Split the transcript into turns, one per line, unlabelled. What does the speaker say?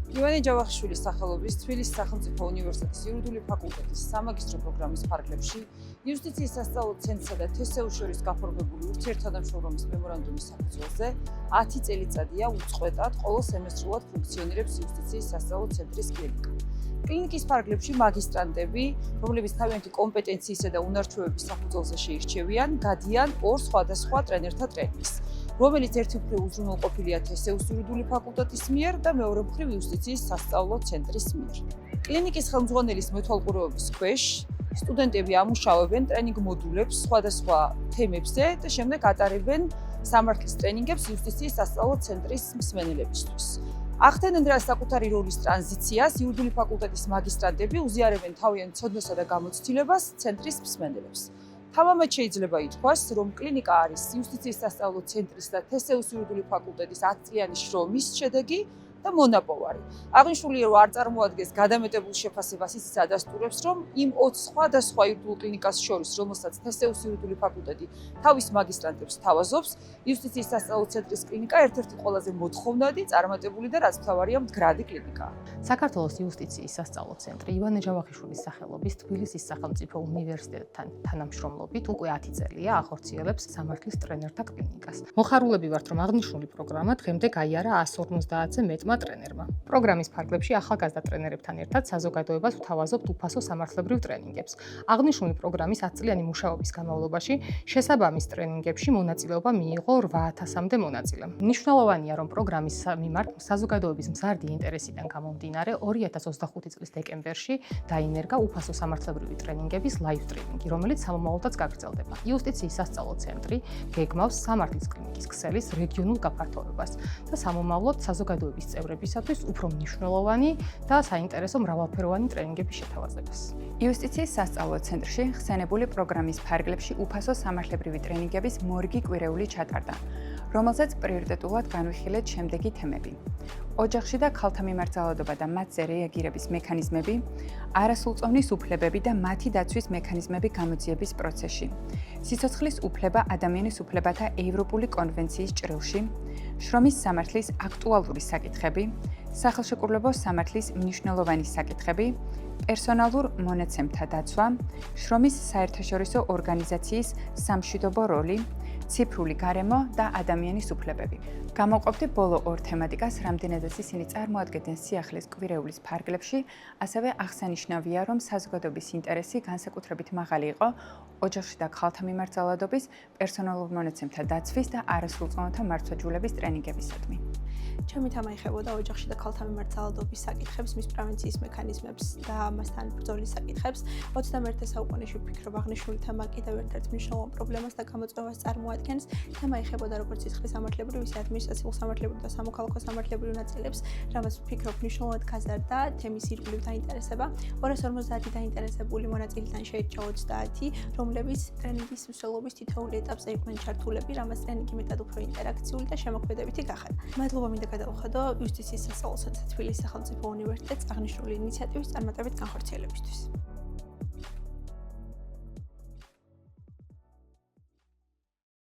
ივანე ჯავახიშვილის სახელობის თბილისის სახელმწიფო უნივერსიტეტის იურიდიული ფაკულტეტის სამაგისტრო პროგრამის ფარგლებში იუსტიციის სასწავლო ცენტრსა და თსუ-ს შორის გაფორმებული ურთიერთთანამშრომლობის მემორანდუმის საფუძველზე 10 წელიწადია უწყვეტად ყოველ სემესტრულად ფუნქციონირებს იუსტიციის სასწავლო ცენტრის კლინიკა. კლინიკის ფარგლებში მაგისტრანტები, რომლებიც თავიანთი კომპეტენციისა და უნარჩვევების საფუძველზე შეირჩევიან, გადიან ორ სხვადასხვა ტრენერთა ტრენინგს, რომელიც ერთი მხრივ უზრუნველყოფილია თსუ-ს იურიდიული ფაკულტეტის მიერ და მეორე მხრივ იუსტიციის სასწავლო ცენტრის მიერ. კლინიკის ხელმძღვანელის მეთვალყურეობის ქვეშ სტუდენტები ამუშავებენ ტრენინგ მოდულებს სხვადასხვა თემებზე და შემდეგ ატარებენ სამართლის ტრენინგებს იუსტიციის სასწავლო ცენტრის მსმენელებისთვის. ახდენენ რა საკუთარი როლის ტრანზიციას იურიდიული ფაკულტეტის მაგისტრანტები უზიარებენ თავიანთ ცოდნასა და გამოცდილებას ცენტრის მსმენელებს. თამამად შეიძლება ითქვას, რომ კლინიკა არის იუსტიციის სასწავლო ცენტრის და თსუ-ს იურიდიული ფაკულტეტის 10 წლიანი შრომის შედეგი და მონაპოვარი. აღნიშნული რომ არ წარმოადგენს გადამეტებულ შეფასებას, ისიც ადასტურებს, რომ იმ 20 სხვადასხვა იურიდიულ კლინიკას შორის, რომელსაც თსუ-ს იურიდიული ფაკულტეტი თავის მაგისტრანტებს თავაზობს, იუსტიციის სასწავლო ცენტრის კლინიკა ერთ-ერთი ყველაზე მოთხოვნადი, წარმატებული და რაც მთავარია მდგრადი კლინიკაა.
საქართველოს იუსტიციის სასწავლო ცენტრი ივანე ჯავახიშვილის სახელობის თბილისის სახელმწიფო უნივერსიტეტთან თანამშრომლობით უკვე 10 წელია ახორციელებს სამართლის ტრენერთა კლინიკას. მოხარულები ვართ, რომ აღნიშნული პროგრამა დღემდე გაიარა 150-ზე მეტმა ტრენერმა. პროგრამის ფარგლებში ახალგაზრდა ტრენერებთან ერთად საზოგადოებას ვთავაზობთ უფასო სამართლებრივ ტრენინგებს. აღნიშნული პროგრამის 10 წლიანი მუშაობის განმავლობაში შესაბამის ტრენინგებში მონაწილეობა მიიღო 8000-მდე მონაწილემ. მნიშვნელოვანია, რომ პროგრამის მიმართ საზოგადოების მზარდი ინტერესიდან გამომდინარე 2025 წლის დეკემბერში დაინერგა უფასო სამართლებრივი ტრენინგების ლაივ სტრიმინგი, რომელიც სამომავლოდაც გაგრძელდება. იუსტიციის სასწავლო ცენტრი გეგმავს სამართლის კლინიკის ქსელის რეგიონულ გაფართოებას და სამომავლოდ საზოგადოების წევრებისათვის უფრო მნიშვნელოვანი და საინტერესო მრავალფეროვანი ტრენინგების შეთავაზებას.
იუსტიციის სასწავლო ცენტრში ხსენებული პროგრამის ფარგლებში უფასო სამართლებრივი ტრენინგების მორიგი კვირეული ჩატარდა, რომელზეც პრიორიტეტულად განვიხილეთ შემდეგი თემები: ოჯახში და ქალთა მიმართულება და მათზე რეაგირების მექანიზმები, არასრულწლოვნის უფლებები და მათი დაცვის მექანიზმები გამოძიების პროცესში, სიცოცხლის უფლება ადამიანის უფლებათა ევროპული კონვენციის ჭრილში, შრომის სამართლის აქტუალური საკითხები, სახელშეკრულებო სამართლის მნიშვნელოვანი საკითხები, პერსონალურ მონაცემთა დაცვა, შრომის საერთაშორისო ორგანიზაციის სამშვიდობო როლი, ციფრული გარემო და ადამიანის უფლებები. გამოყოფდი ბოლო ორ თემატიკას, რამდენადაც ისინი წარმოადგენენ სიახლის კვირეულის ფარგლებში, ასევე აღსანიშნავია, რომ საზოგადოების ინტერესი განსაკუთრებით მაღალი იყო ოჯახში და ქალთა მიმართულების, პერსონალურ მონაცემთა დაცვის და არასრულწლოვანთა მართვაჯულების ტრენინგებისადმი.
ჩემი თამა ეხებოდა ოჯახში და ქალთა მიმართულების საკითხებს, მის პრევენციის მექანიზმებს და მასთან ბრძოლის საკითხებს. 21 საუკუნეში ვფიქრობ, აღნიშნული თემა კიდევ ერთ-ერთ მნიშვნელოვან პრობლემას და გამოწვევას წარმოადგენს. თემა ეხებოდა როგორც სისხლის სამართლებრივ, ისე ადმინისტრაციულ სამართლებრივ და სამოქალაქო სამართლებრივ ნაწილებს, რამაც ვფიქრობ მნიშვნელოვნად გაზარდა თემის ირგვლივ დაინტერესება. 250 დაინტერესებული მონაწილიდან შეირჩა 30, რომლებიც ტრენინგის მსვლელობის თითოეულ ეტაპზე იყვნენ ჩართულები, რამაც ტრენინგი მეტად უფრო ინტერაქციული და შემოქმედებითი გახადა. მადლობა მინდა გადავუხადო იუსტიციის სასწავლო ცენტრ თბილისის სახელმწიფო უნივერსიტეტს აღნიშნული ინიციატივის წარმატებით განხორციელებისთვის.